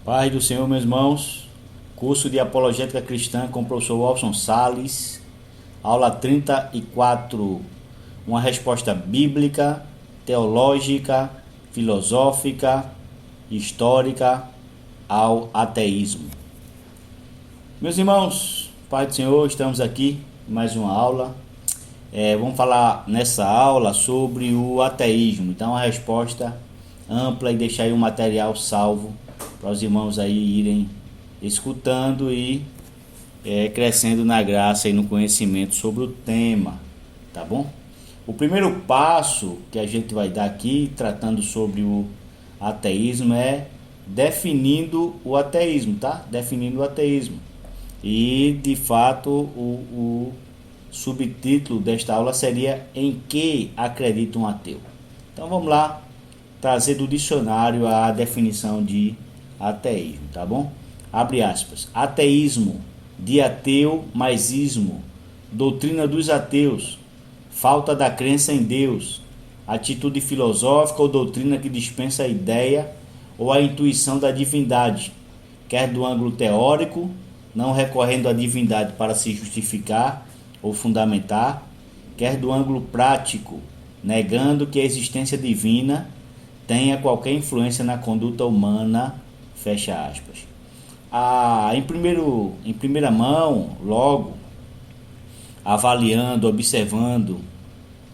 Paz do Senhor, meus irmãos. Curso de Apologética Cristã com o professor Walson Salles. Aula 34. Uma resposta bíblica, teológica, filosófica, histórica ao ateísmo. Meus irmãos, Paz do Senhor, estamos aqui em mais uma aula. Vamos falar nessa aula sobre o ateísmo. Então, uma resposta ampla e deixar aí um material salvo para os irmãos aí irem escutando e crescendo na graça e no conhecimento sobre o tema, tá bom? O primeiro passo que a gente vai dar aqui, tratando sobre o ateísmo, é definindo o ateísmo, tá? Definindo o ateísmo. E, de fato, o subtítulo desta aula seria Em que acredita um ateu? Então, vamos lá trazer do dicionário a definição de ateísmo, tá bom? Abre aspas. Ateísmo, de ateu mais ismo, doutrina dos ateus, falta da crença em Deus, atitude filosófica ou doutrina que dispensa a ideia ou a intuição da divindade, quer do ângulo teórico, não recorrendo à divindade para se justificar ou fundamentar, quer do ângulo prático, negando que a existência divina tenha qualquer influência na conduta humana, fecha aspas. Em primeira mão, logo, avaliando, observando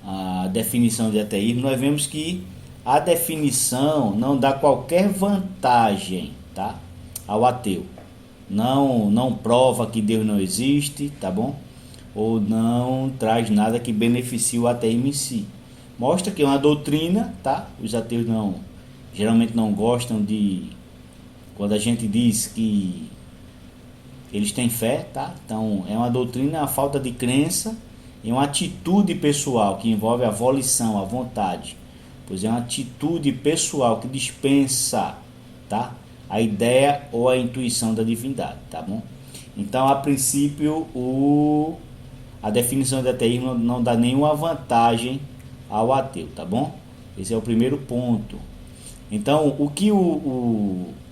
a definição de ateísmo, nós vemos que a definição não dá qualquer vantagem, tá, ao ateu. Não prova que Deus não existe, tá bom? Ou não traz nada que beneficie o ateísmo em si. Mostra que é uma doutrina, tá? Os ateus geralmente não gostam de quando a gente diz que eles têm fé, tá? Então é uma doutrina, a falta de crença e uma atitude pessoal que envolve a volição, a vontade. Pois é uma atitude pessoal que dispensa, tá, a ideia ou a intuição da divindade, tá bom? Então, a princípio, a definição de ateísmo não dá nenhuma vantagem ao ateu, tá bom? Esse é o primeiro ponto. Então, o que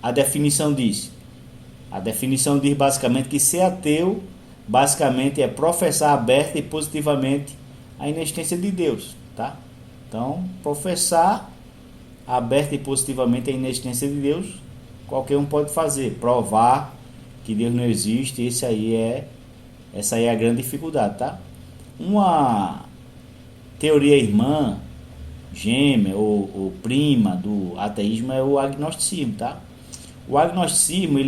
a definição diz? A definição diz basicamente que ser ateu basicamente é professar aberta e positivamente a inexistência de Deus, tá? Então, professar aberta e positivamente a inexistência de Deus, qualquer um pode fazer. Provar que Deus não existe, essa aí é a grande dificuldade, tá? Uma teoria irmã, gêmea ou prima do ateísmo é o agnosticismo, tá? O agnosticismo,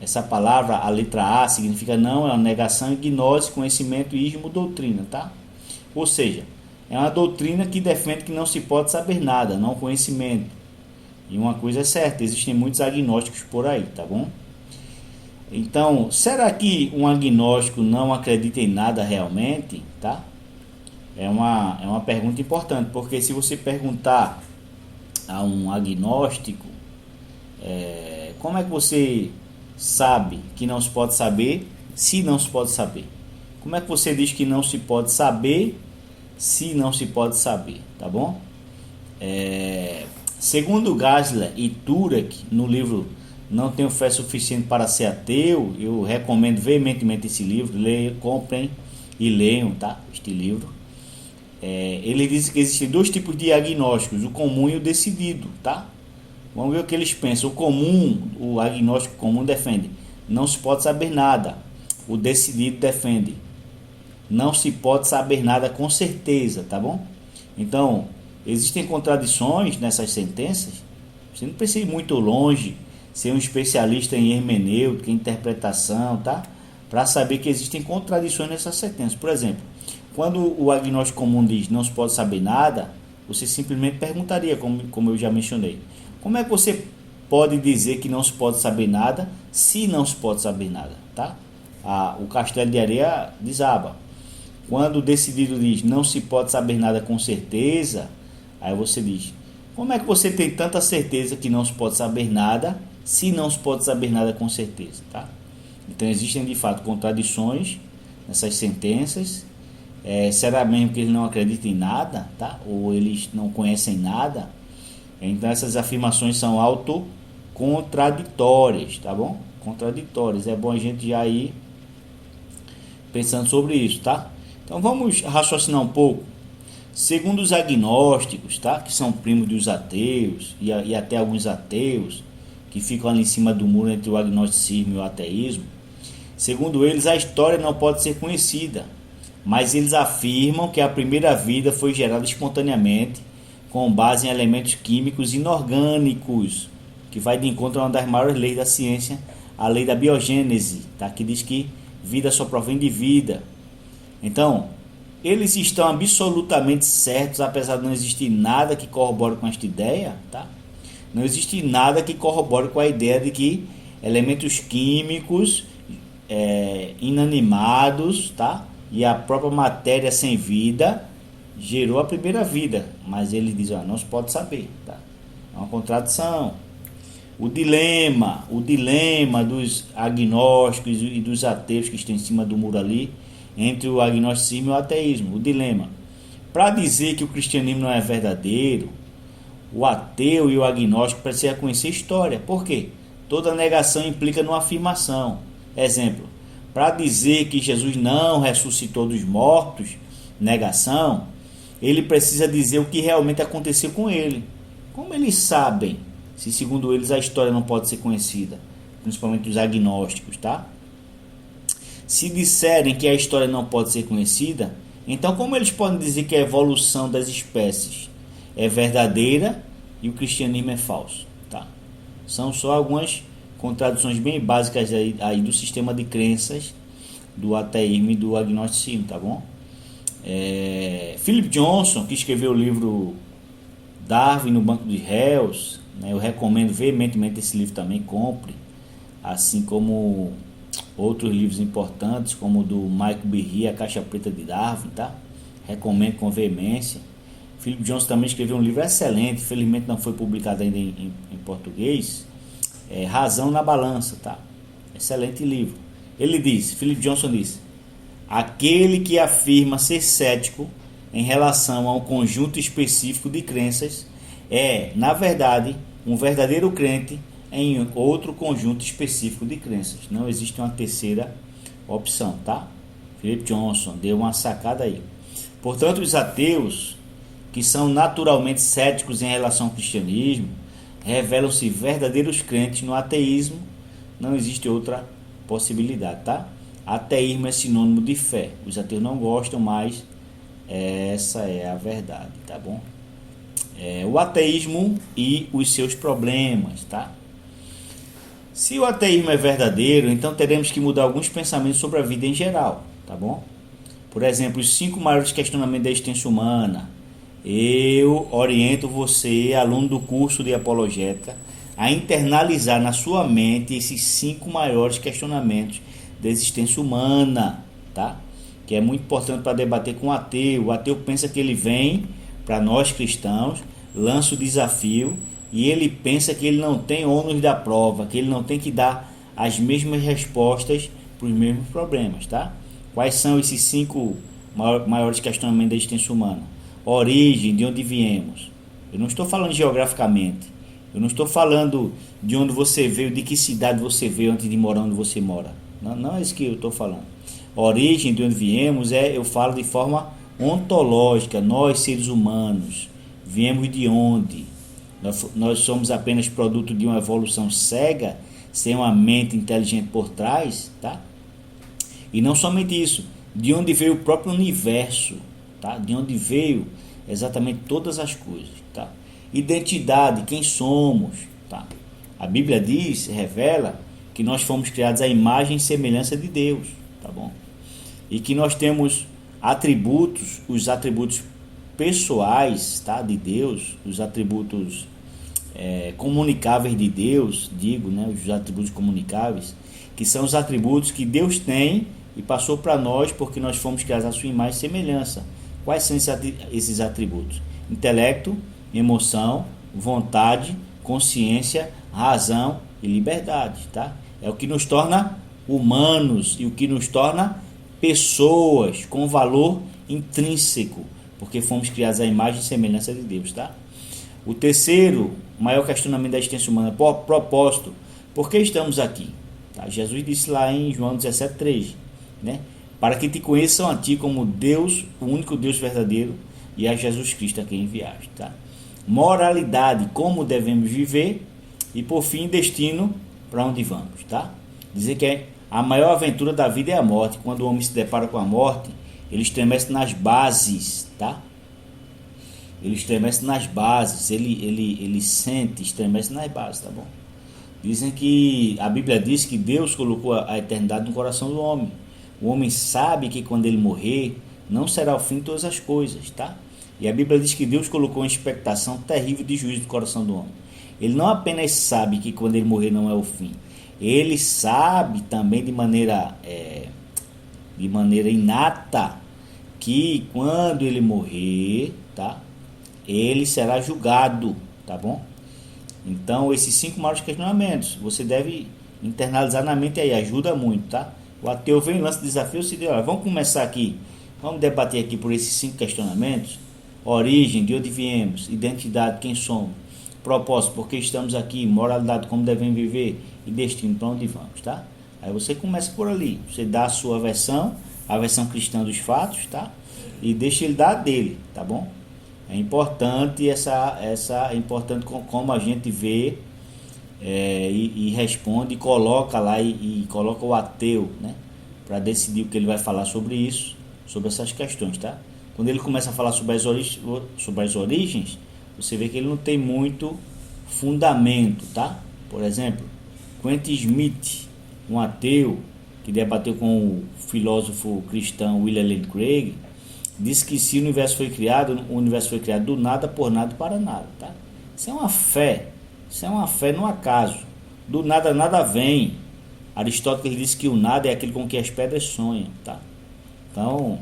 essa palavra, a letra A, significa não, é uma negação, gnose, conhecimento, ismo, doutrina, tá? Ou seja, é uma doutrina que defende que não se pode saber nada, não conhecimento. E uma coisa é certa, existem muitos agnósticos por aí, tá bom? Então, será que um agnóstico não acredita em nada realmente, tá? É uma pergunta importante, porque se você perguntar a um agnóstico, como é que você sabe que não se pode saber, se não se pode saber? Como é que você diz que não se pode saber, se não se pode saber, tá bom? Segundo Geisler e Turek, no livro Não Tenho Fé Suficiente para Ser Ateu, eu recomendo veementemente esse livro, comprem e leiam, tá? Este livro. Ele diz que existem dois tipos de agnósticos, o comum e o decidido, tá? Vamos ver o que eles pensam. O comum, o agnóstico comum defende, não se pode saber nada. O decidido defende, não se pode saber nada com certeza, tá bom? Então, existem contradições nessas sentenças. Você não precisa ir muito longe, ser um especialista em hermenêutica, em interpretação, tá? Para saber que existem contradições nessas sentenças. Por exemplo, quando o agnóstico comum diz não se pode saber nada, você simplesmente perguntaria, como eu já mencionei, como é que você pode dizer que não se pode saber nada se não se pode saber nada, tá? O castelo de areia desaba. Quando o decidido diz não se pode saber nada com certeza, aí você diz, como é que você tem tanta certeza que não se pode saber nada se não se pode saber nada com certeza, tá? Então existem de fato contradições nessas sentenças. Será mesmo que eles não acreditam em nada, tá? Ou eles não conhecem nada? Então essas afirmações são contraditórias, tá bom? Contraditórias. É bom a gente já ir pensando sobre isso, tá? Então vamos raciocinar um pouco. Segundo os agnósticos, tá? Que são primos dos ateus e até alguns ateus que ficam ali em cima do muro entre o agnosticismo e o ateísmo. Segundo eles, a história não pode ser conhecida, mas eles afirmam que a primeira vida foi gerada espontaneamente com base em elementos químicos inorgânicos, que vai de encontro a uma das maiores leis da ciência, a lei da biogênese, tá? Que diz que vida só provém de vida. Então, eles estão absolutamente certos, apesar de não existir nada que corrobore com esta ideia, tá? Não existe nada que corrobore com a ideia de que elementos químicos inanimados, tá? E a própria matéria sem vida gerou a primeira vida. Mas ele diz, não se pode saber, tá? É uma contradição. O dilema dos agnósticos e dos ateus que estão em cima do muro ali, entre o agnosticismo e o ateísmo. O dilema. Para dizer que o cristianismo não é verdadeiro, o ateu e o agnóstico precisam conhecer história. Por quê? Toda negação implica numa afirmação. Exemplo, para dizer que Jesus não ressuscitou dos mortos, negação, ele precisa dizer o que realmente aconteceu com ele. Como eles sabem, se segundo eles a história não pode ser conhecida? Principalmente os agnósticos, tá? Se disserem que a história não pode ser conhecida, então como eles podem dizer que a evolução das espécies é verdadeira e o cristianismo é falso, tá? São só algumas contradições bem básicas aí do sistema de crenças do ateísmo e do agnosticismo, tá bom? Philip Johnson, que escreveu o livro Darwin no Banco de Réus, né? Eu recomendo veementemente esse livro também, compre, assim como outros livros importantes, como o do Michael Behe, A Caixa Preta de Darwin, tá? Recomendo com veemência. Philip Johnson também escreveu um livro excelente, infelizmente não foi publicado ainda em português, Razão na Balança, tá? Excelente livro. Ele diz, Philip Johnson diz, aquele que afirma ser cético em relação a um conjunto específico de crenças é, na verdade, um verdadeiro crente em outro conjunto específico de crenças. Não existe uma terceira opção, tá? Philip Johnson deu uma sacada aí. Portanto, os ateus, que são naturalmente céticos em relação ao cristianismo, revelam-se verdadeiros crentes no ateísmo. Não existe outra possibilidade, tá? Ateísmo é sinônimo de fé. Os ateus não gostam, mas essa é a verdade, tá bom? O ateísmo e os seus problemas, tá? Se o ateísmo é verdadeiro, então teremos que mudar alguns pensamentos sobre a vida em geral, tá bom? Por exemplo, os 5 maiores questionamentos da existência humana. Eu oriento você, aluno do curso de apologética, a internalizar na sua mente esses 5 maiores questionamentos da existência humana, tá? Que é muito importante para debater com o ateu. O ateu pensa que ele vem para nós cristãos, lança o desafio e ele pensa que ele não tem ônus da prova, que ele não tem que dar as mesmas respostas para os mesmos problemas, tá? Quais são esses 5 maiores questionamentos da existência humana? Origem, de onde viemos. Eu não estou falando geograficamente. Eu não estou falando de onde você veio, de que cidade você veio antes de morar onde você mora. Não é isso que eu estou falando. Origem, de onde viemos, eu falo de forma ontológica. Nós, seres humanos, viemos de onde? Nós somos apenas produto de uma evolução cega, sem uma mente inteligente por trás, tá? E não somente isso, de onde veio o próprio universo, tá? De onde veio exatamente todas as coisas, tá? Identidade, quem somos, tá? A Bíblia diz, revela que nós fomos criados à imagem e semelhança de Deus, tá bom? E que nós temos atributos, os atributos pessoais, tá? De Deus, os atributos comunicáveis de Deus, né? Os atributos comunicáveis, que são os atributos que Deus tem e passou para nós porque nós fomos criados à sua imagem e semelhança. Quais são esses atributos? Intelecto, emoção, vontade, consciência, razão e liberdade, tá? É o que nos torna humanos e o que nos torna pessoas com valor intrínseco, porque fomos criados à imagem e semelhança de Deus, tá? O terceiro, maior questionamento da existência humana, propósito. Por que estamos aqui? Tá? Jesus disse lá em João 17,3, né? Para que te conheçam a ti como Deus, o único Deus verdadeiro, e a Jesus Cristo a quem enviaste. Tá? Moralidade, como devemos viver, e por fim, destino, para onde vamos. Tá? Dizer que a maior aventura da vida é a morte. Quando o homem se depara com a morte, ele estremece nas bases, tá? Ele estremece nas bases, ele sente, estremece nas bases, tá bom? Dizem que, a Bíblia diz que Deus colocou a eternidade no coração do homem. O homem sabe que quando ele morrer, não será o fim de todas as coisas, tá? E a Bíblia diz que Deus colocou uma expectação terrível de juízo no coração do homem. Ele não apenas sabe que quando ele morrer não é o fim, ele sabe também de maneira inata que quando ele morrer, tá? Ele será julgado, tá bom? Então, esses 5 maiores questionamentos, você deve internalizar na mente aí, ajuda muito, tá? O ateu vem, lança desafio, se diz, olha, vamos começar aqui, vamos debater aqui por esses 5 questionamentos: origem, de onde viemos, identidade, quem somos, propósito, por que estamos aqui, moralidade, como devemos viver, e destino, para onde vamos, tá? Aí você começa por ali, você dá a sua versão, a versão cristã dos fatos, tá? E deixa ele dar a dele, tá bom? É importante é importante como a gente vê e responde e coloca lá e coloca o ateu, né? Para decidir o que ele vai falar sobre isso, sobre essas questões, tá? Quando ele começa a falar sobre as origens, você vê que ele não tem muito fundamento, tá? Por exemplo, Quentin Smith, um ateu que debateu com o filósofo cristão William Lane Craig, disse que se o universo foi criado do nada, por nada e para nada, tá? Isso é uma fé no acaso. Do nada, nada vem. Aristóteles disse que o nada é aquilo com que as pedras sonham, tá? Então,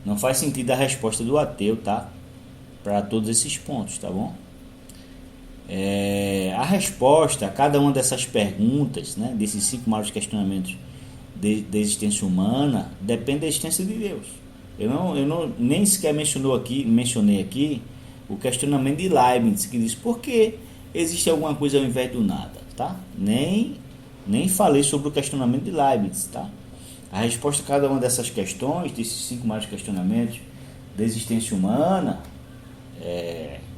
não faz sentido a resposta do ateu, tá? Para todos esses pontos, tá bom? A resposta a cada uma dessas perguntas, né, desses 5 maiores questionamentos da existência humana, depende da existência de Deus. Eu não nem sequer mencionei aqui o questionamento de Leibniz, que diz por que existe alguma coisa ao invés do nada, tá? Nem falei sobre o questionamento de Leibniz, tá? A resposta a cada uma dessas questões, desses 5 maiores questionamentos da existência humana,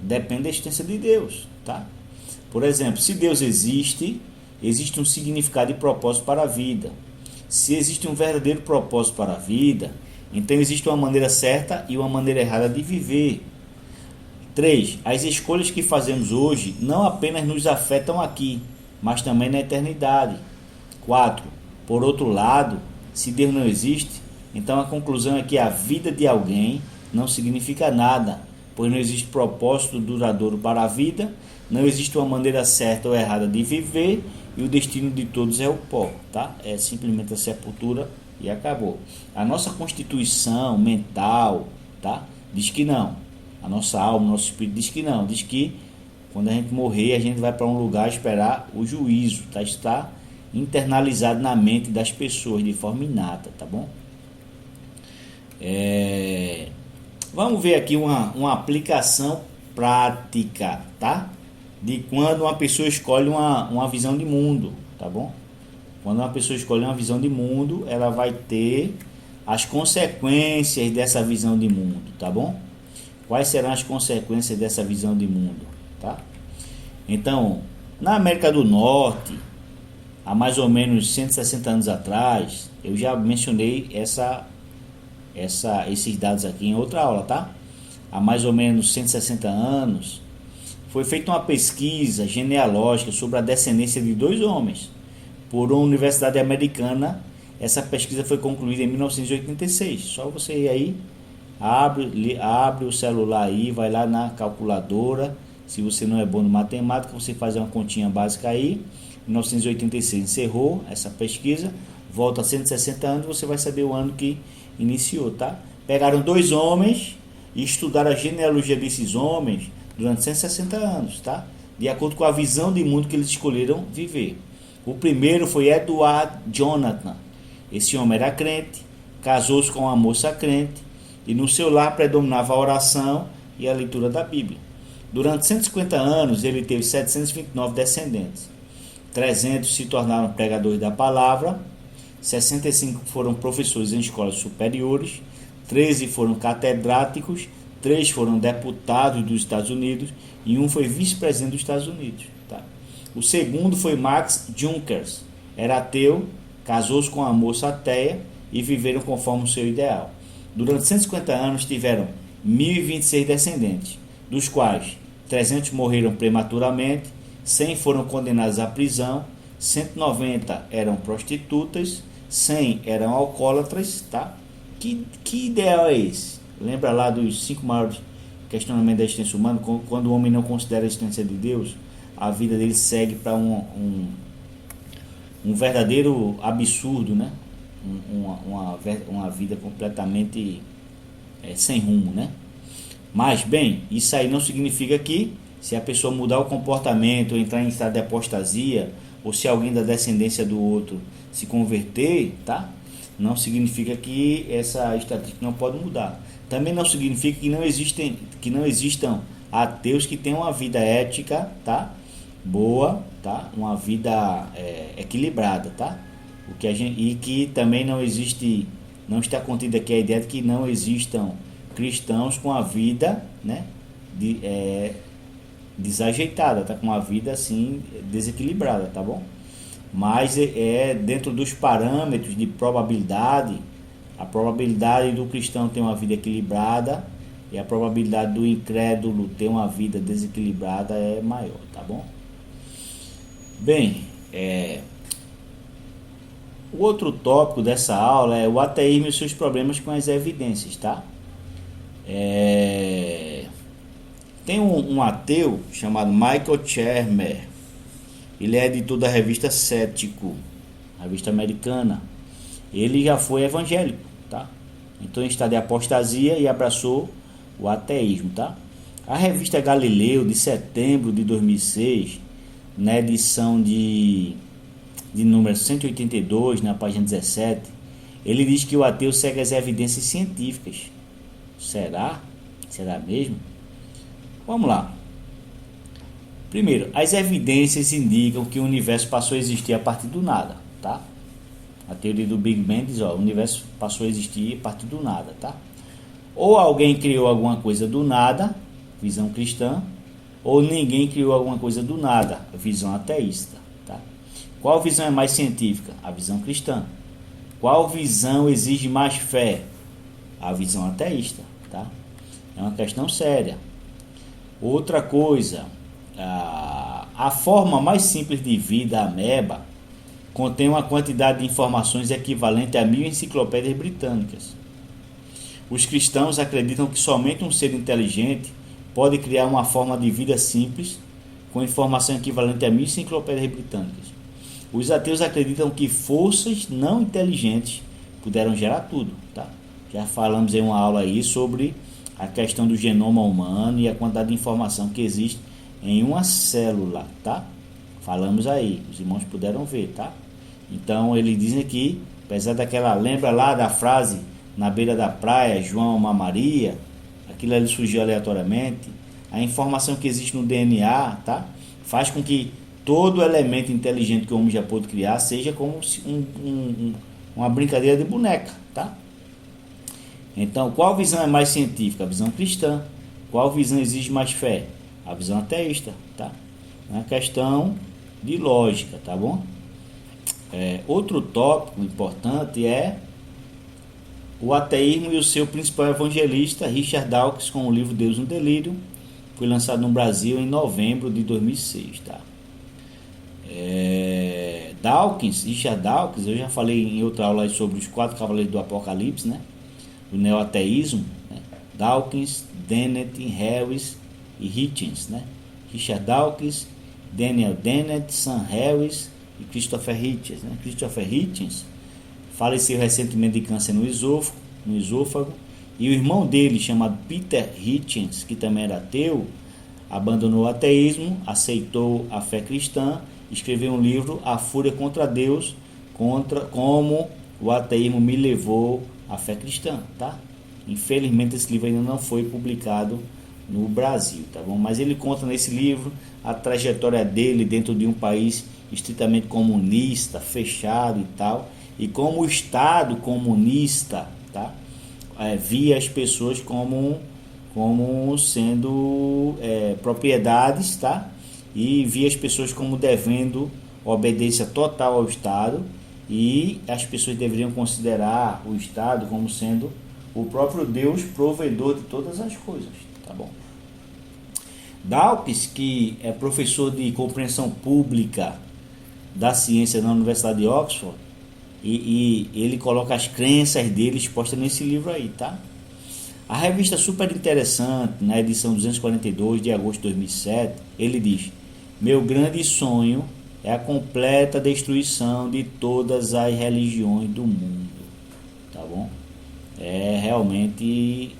depende da existência de Deus, tá? Por exemplo, se Deus existe um significado e propósito para a vida. Se existe um verdadeiro propósito para a vida, então existe uma maneira certa e uma maneira errada de viver. 3. As escolhas que fazemos hoje não apenas nos afetam aqui, mas também na eternidade. 4. Por outro lado, se Deus não existe, então a conclusão é que a vida de alguém não significa nada, pois não existe propósito duradouro para a vida, não existe uma maneira certa ou errada de viver, e o destino de todos é o pó, tá? É simplesmente a sepultura e acabou. A nossa constituição mental, tá? Diz que não. A nossa alma, nosso espírito diz que não. Diz que quando a gente morrer, a gente vai para um lugar esperar o juízo, tá? Está internalizado na mente das pessoas de forma inata, tá bom? Vamos ver aqui uma aplicação prática, tá? De quando uma pessoa escolhe uma visão de mundo, tá bom? Quando uma pessoa escolhe uma visão de mundo, ela vai ter as consequências dessa visão de mundo, tá bom? Quais serão as consequências dessa visão de mundo, tá? Então, na América do Norte, há mais ou menos 160 anos atrás, eu já mencionei esses dados aqui em outra aula, tá? Há mais ou menos 160 anos, foi feita uma pesquisa genealógica sobre a descendência de 2 homens por uma universidade americana. Essa pesquisa foi concluída em 1986. Só você ir aí, abre o celular aí, vai lá na calculadora. Se você não é bom no matemática, você faz uma continha básica aí. 1986 encerrou essa pesquisa, volta a 160 anos, você vai saber o ano que iniciou, tá? Pegaram 2 homens e estudaram a genealogia desses homens durante 160 anos, tá? De acordo com a visão de mundo que eles escolheram viver. O primeiro foi Edward Jonathan. Esse homem era crente, casou-se com uma moça crente e no seu lar predominava a oração e a leitura da Bíblia. Durante 150 anos, ele teve 729 descendentes. 300 se tornaram pregadores da palavra, 65 foram professores em escolas superiores, 13 foram catedráticos, 3 foram deputados dos Estados Unidos e um foi vice-presidente dos Estados Unidos. Tá? O segundo foi Max Junkers, era ateu, casou-se com uma moça ateia e viveram conforme o seu ideal. Durante 150 anos tiveram 1.026 descendentes, dos quais 300 morreram prematuramente, 100 foram condenados à prisão, 190 eram prostitutas, 100 eram alcoólatras, tá? Que ideal é esse? Lembra lá dos 5 maiores questionamentos da existência humana? Quando o homem não considera a existência de Deus, a vida dele segue para um verdadeiro absurdo, né? Uma vida completamente sem rumo, né? Mas, bem, isso aí não significa que se a pessoa mudar o comportamento, ou entrar em estado de apostasia, ou se alguém da descendência do outro se converter, tá? Não significa que essa estatística não pode mudar. Também não significa que não existam ateus que tenham uma vida ética, tá? Boa, tá? Uma vida equilibrada, tá? E que também não está contida aqui a ideia de que não existam cristãos com a vida, né, desajeitada, tá, com uma vida assim desequilibrada, tá bom? Mas dentro dos parâmetros de probabilidade, a probabilidade do cristão ter uma vida equilibrada e a probabilidade do incrédulo ter uma vida desequilibrada é maior, tá bom? Bem, o outro tópico dessa aula é o ateísmo e seus problemas com as evidências, tá? Tem um ateu chamado Michael Shermer. Ele é editor da revista Cético, revista americana. Ele já foi evangélico, tá? Então está de apostasia e abraçou o ateísmo, tá? A revista Galileu, de setembro de 2006, na edição de número 182, na página 17, ele diz que o ateu segue as evidências científicas. Será? Será mesmo? Vamos lá. Primeiro, as evidências indicam que o universo passou a existir a partir do nada, tá? A teoria do Big Bang diz, o universo passou a existir a partir do nada, tá? Ou alguém criou alguma coisa do nada, visão cristã, ou ninguém criou alguma coisa do nada, visão ateísta, tá? Qual visão é mais científica? A visão cristã. Qual visão exige mais fé? A visão ateísta, tá? É uma questão séria. Outra coisa, a forma mais simples de vida, a ameba, contém uma quantidade de informações equivalente a 1000 enciclopédias britânicas. Os cristãos acreditam que somente um ser inteligente pode criar uma forma de vida simples com informação equivalente a 1000 enciclopédias britânicas. Os ateus acreditam que forças não inteligentes puderam gerar tudo, tá? Já falamos em uma aula aí sobre a questão do genoma humano e a quantidade de informação que existe em uma célula, tá? Falamos aí, os irmãos puderam ver, tá? Então eles dizem que, apesar daquela, lembra lá da frase na beira da praia, João ama Maria, aquilo ali surgiu aleatoriamente, a informação que existe no DNA, tá? Faz com que todo elemento inteligente que o homem já pôde criar seja como uma brincadeira de boneca, tá? Então, qual visão é mais científica? A visão cristã. Qual visão exige mais fé? A visão ateísta, tá? É uma questão de lógica, tá bom? Outro tópico importante é o ateísmo e o seu principal evangelista, Richard Dawkins, com o livro Deus no Delírio. Foi lançado no Brasil em novembro de 2006, tá? Richard Dawkins, eu já falei em outra aula sobre os 4 cavaleiros do Apocalipse, né? Do neoateísmo, né? Dawkins, Dennett, Harris e Hitchens, né? Richard Dawkins, Daniel Dennett, Sam Harris e Christopher Hitchens, né? Christopher Hitchens faleceu recentemente de câncer no esôfago, e o irmão dele, chamado Peter Hitchens, que também era ateu, abandonou o ateísmo, aceitou a fé cristã, escreveu um livro, A Fúria contra Deus, como o ateísmo me levou à fé cristã, tá? Infelizmente esse livro ainda não foi publicado no Brasil, tá bom? Mas ele conta nesse livro a trajetória dele dentro de um país estritamente comunista, fechado e tal, e como o Estado comunista, tá? Via as pessoas como sendo propriedades, tá? E via as pessoas como devendo obediência total ao Estado, e as pessoas deveriam considerar o Estado como sendo o próprio Deus provedor de todas as coisas, tá bom? Dawkins, que é professor de compreensão pública da ciência na Universidade de Oxford, e ele coloca as crenças dele expostas nesse livro aí, tá? A revista super interessante, na edição 242 de agosto de 2007, ele diz: meu grande sonho é a completa destruição de todas as religiões do mundo, tá bom? Realmente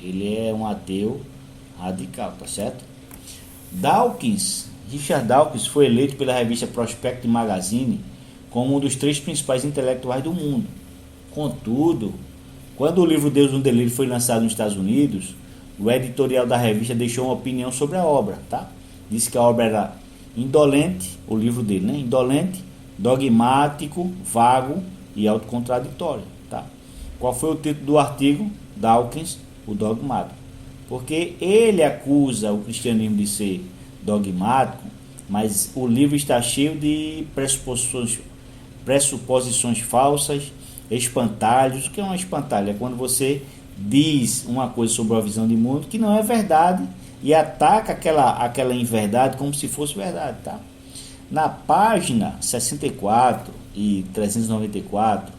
ele é um ateu radical, tá certo? Richard Dawkins foi eleito pela revista Prospect Magazine como um dos 3 principais intelectuais do mundo. Contudo, quando o livro Deus no Delírio foi lançado nos Estados Unidos, o editorial da revista deixou uma opinião sobre a obra, tá? Disse que a obra era indolente, o livro dele, né? Indolente, dogmático, vago e autocontraditório, tá? Qual foi o título do artigo? Dawkins, o dogmático. Porque ele acusa o cristianismo de ser dogmático, mas o livro está cheio de pressuposições falsas, espantalhos. O que é um espantalho? É quando você diz uma coisa sobre a visão de mundo que não é verdade e ataca aquela inverdade como se fosse verdade, tá? Na página 64 e 394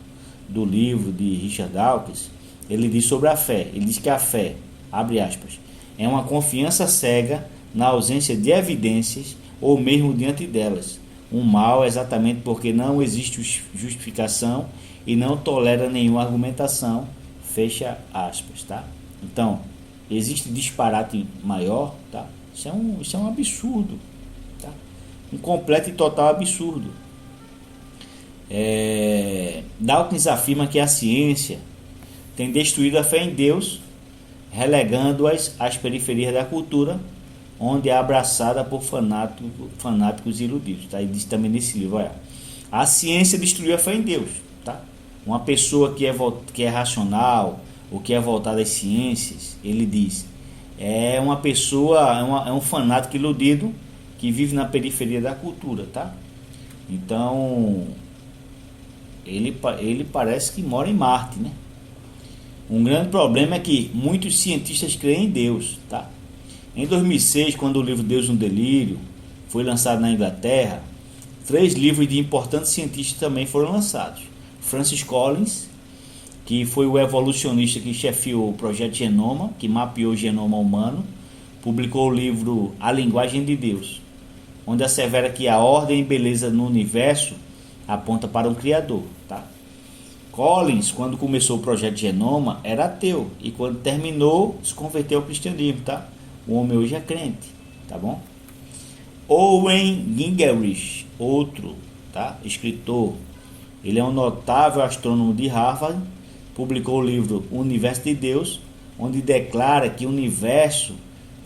do livro de Richard Dawkins, ele diz sobre a fé. Ele diz que a fé, abre aspas, é uma confiança cega na ausência de evidências ou mesmo diante delas. Um mal exatamente porque não existe justificação e não tolera nenhuma argumentação, fecha aspas, tá? Então, existe disparate maior, tá? Isso é um absurdo, tá? Um completo e total absurdo. Dawkins afirma que a ciência tem destruído a fé em Deus, relegando-as às periferias da cultura, onde é abraçada por fanáticos iludidos, tá? Ele diz também nesse livro, olha, a ciência destruiu a fé em Deus, tá? Uma pessoa que é racional, ou que é voltada às ciências, ele diz, é uma pessoa, é um fanático iludido que vive na periferia da cultura, tá? Então, ele parece que mora em Marte, né? Um grande problema é que muitos cientistas creem em Deus, tá? Em 2006, quando o livro Deus no Delírio foi lançado na Inglaterra, 3 livros de importantes cientistas também foram lançados. Francis Collins, que foi o evolucionista que chefiou o projeto Genoma, que mapeou o genoma humano, publicou o livro A Linguagem de Deus, onde assevera que a ordem e beleza no universo aponta para um Criador, tá? Collins, quando começou o projeto Genoma, era ateu, e quando terminou, se converteu ao cristianismo, tá? O homem hoje é crente, tá bom? Owen Gingerich, outro, tá? Escritor, ele é um notável astrônomo de Harvard, publicou o livro O Universo de Deus, onde declara que o universo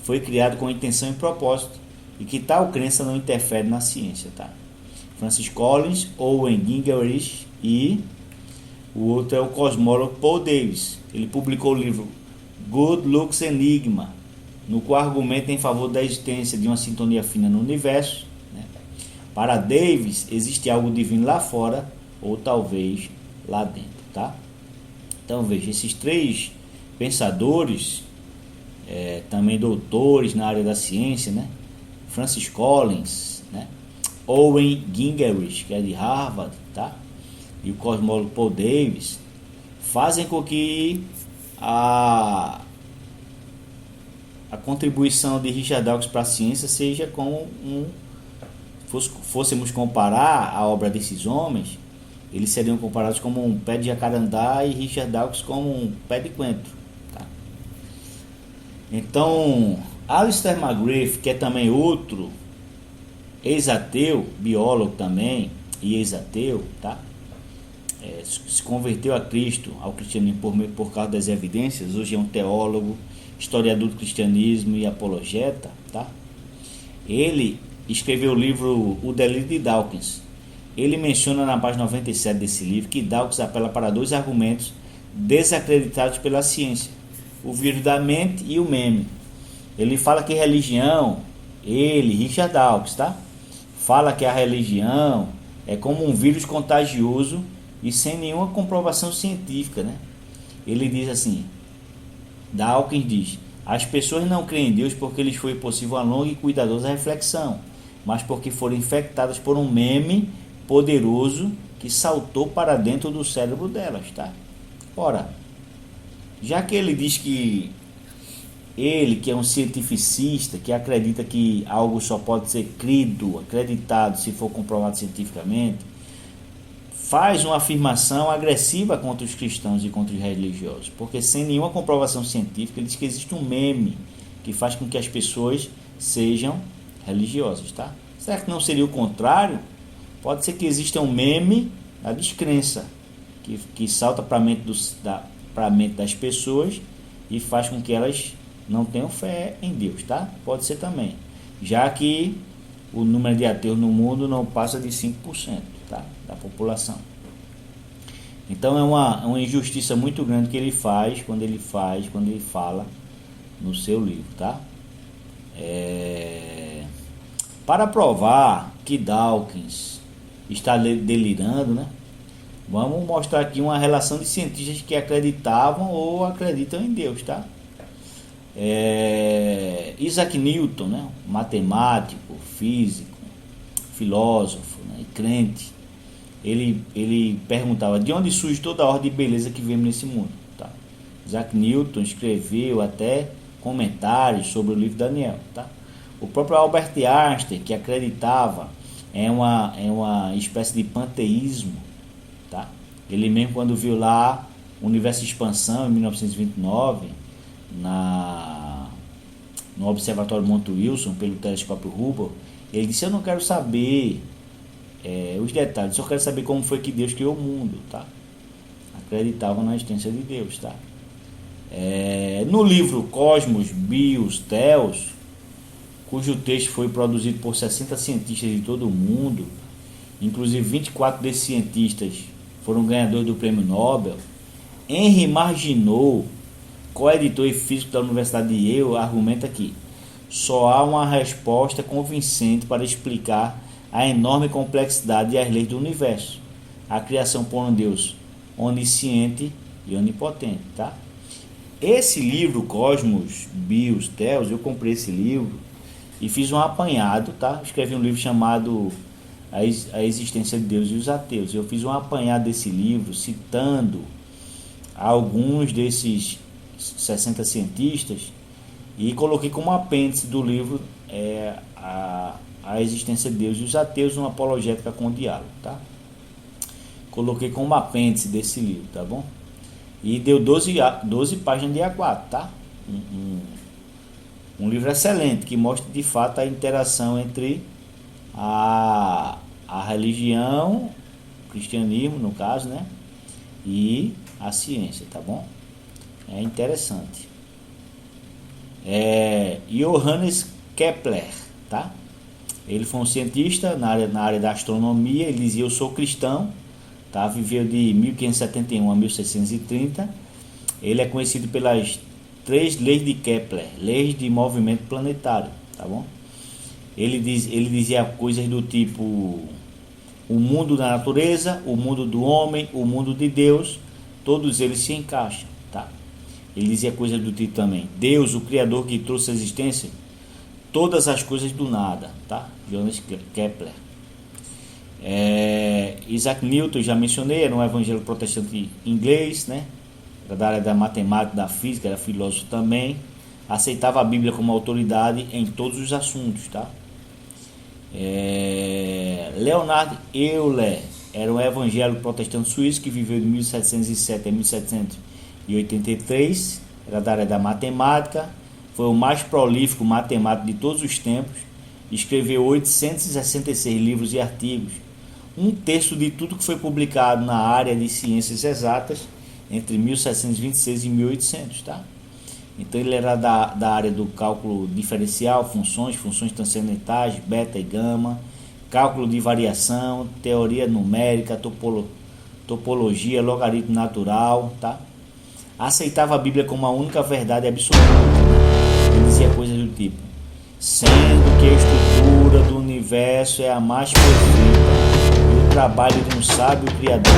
foi criado com intenção e propósito, e que tal crença não interfere na ciência, tá? Francis Collins, Owen Gingerich e o outro é o cosmólogo Paul Davies. Ele publicou o livro Good Looks Enigma, no qual argumenta em favor da existência de uma sintonia fina no universo, né? Para Davies, existe algo divino lá fora, ou talvez lá dentro, tá? Então veja, esses 3 pensadores, também doutores na área da ciência, né? Francis Collins, né? Owen Gingerich, que é de Harvard, tá? E o cosmólogo Paul Davies, fazem com que a contribuição de Richard Dawkins para a ciência seja como fôssemos comparar a obra desses homens, eles seriam comparados como um pé de jacarandá e Richard Dawkins como um pé de coentro, tá? Então, Alistair McGrath, que é também outro ex-ateu, biólogo também e ex-ateu, tá? Se converteu a Cristo, ao cristianismo por causa das evidências. Hoje é um teólogo, historiador do cristianismo e apologeta, tá? Ele escreveu o livro O Delírio de Dawkins. Ele menciona na página 97 desse livro que Dawkins apela para dois argumentos desacreditados pela ciência: o vírus da mente e o meme. Ele fala que religião, Richard Dawkins, tá? Fala que a religião é como um vírus contagioso e sem nenhuma comprovação científica, né? Ele diz assim, Dawkins diz: as pessoas não creem em Deus porque lhes foi possível uma longa e cuidadosa reflexão, mas porque foram infectadas por um meme poderoso que saltou para dentro do cérebro delas, tá? Ora, já que ele diz que ele, que é um cientificista, que acredita que algo só pode ser crido, acreditado, se for comprovado cientificamente, faz uma afirmação agressiva contra os cristãos e contra os religiosos, porque sem nenhuma comprovação científica ele diz que existe um meme que faz com que as pessoas sejam religiosas, tá? Será que não seria o contrário? Pode ser que exista um meme da descrença que salta para a mente das pessoas e faz com que elas não tenham fé em Deus, tá? Pode ser também, já que o número de ateus no mundo não passa de 5%, tá? Da população. Então é uma injustiça muito grande que ele faz quando ele fala no seu livro, tá? Para provar que Dawkins está delirando, né? Vamos mostrar aqui uma relação de cientistas que acreditavam ou acreditam em Deus, tá? Isaac Newton, né? Matemático, físico, filósofo, né? E crente. Ele perguntava de onde surge toda a ordem de beleza que vemos nesse mundo, tá? Isaac Newton escreveu até comentários sobre o livro de Daniel, tá? O próprio Albert Einstein, que acreditava em uma espécie de panteísmo, tá? Ele mesmo, quando viu lá o universo de expansão em 1929 no observatório Monte Wilson pelo telescópio Hubble, ele disse: eu não quero saber os detalhes, só quero saber como foi que Deus criou o mundo, tá? Acreditavam na existência de Deus, tá? No livro Cosmos, Bios, Theos, cujo texto foi produzido por 60 cientistas de todo o mundo, inclusive 24 desses cientistas foram ganhadores do prêmio Nobel, Henry Marginot, co-editor e físico da Universidade de Yale, argumenta que só há uma resposta convincente para explicar a enorme complexidade e as leis do universo: a criação por um Deus onisciente e onipotente, tá? Esse livro, Cosmos, Bios, Theos, eu comprei esse livro e fiz um apanhado, tá? Escrevi um livro chamado A Existência de Deus e os Ateus. Eu fiz um apanhado desse livro citando alguns desses 60 cientistas e coloquei como apêndice do livro a Existência de Deus e os Ateus, uma apologética com diálogo, tá? Coloquei como apêndice desse livro, tá bom? E deu 12 páginas de A4, tá? Um livro excelente que mostra de fato a interação entre a religião, o cristianismo no caso, né? E a ciência, tá bom? É interessante. Johannes Kepler, tá? Ele foi um cientista na área da astronomia. Ele dizia: eu sou cristão, tá? Viveu de 1571 a 1630. Ele é conhecido pelas 3 leis de Kepler, leis de movimento planetário, tá bom? Ele dizia coisas do tipo: o mundo da natureza, o mundo do homem, o mundo de Deus, todos eles se encaixam, tá? Ele dizia coisas do tipo também: Deus, o Criador que trouxe a existência todas as coisas do nada, tá? Johannes Kepler. Isaac Newton, já mencionei, era um evangélico protestante inglês, né? Era da área da matemática, da física, era filósofo também. Aceitava a Bíblia como autoridade em todos os assuntos, tá? Leonhard Euler era um evangélico protestante suíço que viveu de 1707 a 1783, era da área da matemática, foi o mais prolífico matemático de todos os tempos, escreveu 866 livros e artigos, um terço de tudo que foi publicado na área de ciências exatas entre 1726 e 1800, tá? Então ele era da área do cálculo diferencial, funções transcendentais, beta e gama, cálculo de variação, teoria numérica, topologia, logaritmo natural, tá? Aceitava a Bíblia como a única verdade absoluta. Ele dizia coisas do tipo: sendo que a estrutura do universo é a mais perfeita e o trabalho de um sábio criador